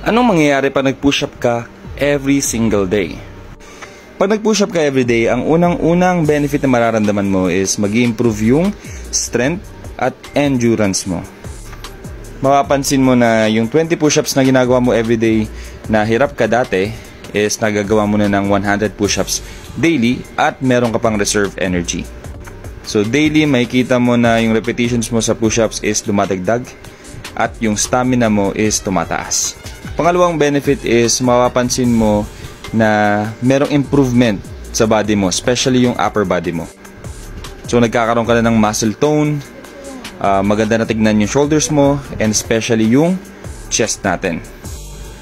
Anong mangyayari pag nag-push up ka every single day? Pag nag-push up ka every day, ang unang-unang benefit na mararamdaman mo is mag-improve yung strength at endurance mo. Mapapansin mo na yung 20 push-ups na ginagawa mo everyday na hirap ka dati is nagagawa mo na ng 100 push-ups daily at meron ka pang reserve energy. So daily makikita mo na yung repetitions mo sa push-ups is lumadagdag at yung stamina mo is tumataas. Pangalawang benefit is mapapansin mo na merong improvement sa body mo, especially yung upper body mo. So nagkakaroon ka na ng muscle tone, maganda na tignan yung shoulders mo, and especially yung chest natin.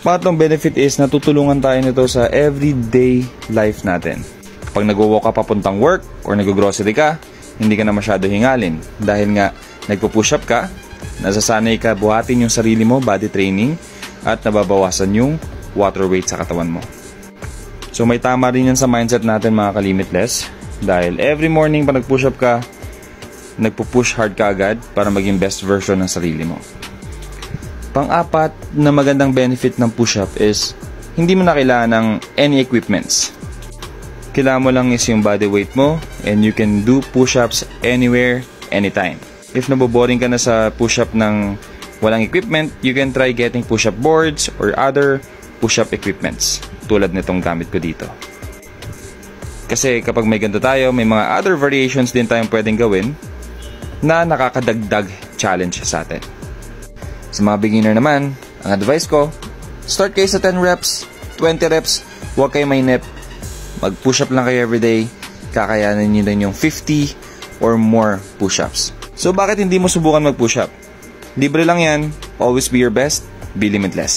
Pangatlong benefit is natutulungan tayo nito sa everyday life natin. Pag nag-walk ka papuntang work or nag-grocery ka, hindi ka na masyado hingalin dahil nga nagpo-push up ka, nasasanay ka buhatin yung sarili mo, body training, at nababawasan yung water weight sa katawan mo. So may tama rin yan sa mindset natin mga ka-limitless, dahil every morning pag nag-push up ka, nagpo-push hard ka agad para maging best version ng sarili mo. Pang-apat na magandang benefit ng push-up is hindi mo na kailangan ng any equipments. Kailangan mo lang is yung body weight mo and you can do push-ups anywhere, anytime. If naboboring ka na sa push-up ng walang equipment, you can try getting push-up boards or other push-up equipments tulad nitong gamit ko dito. Kasi kapag may ganito tayo, may mga other variations din tayong pwedeng gawin na nakakadagdag challenge sa atin. Sa mga beginner naman, ang advice ko, start kayo sa 10 reps, 20 reps, huwag kayo mainip. Mag-push up lang kayo everyday, kakayanin nyo din yung 50 or more push-ups. So bakit hindi mo subukan mag-push up? Libre lang yan, always be your best, be limitless.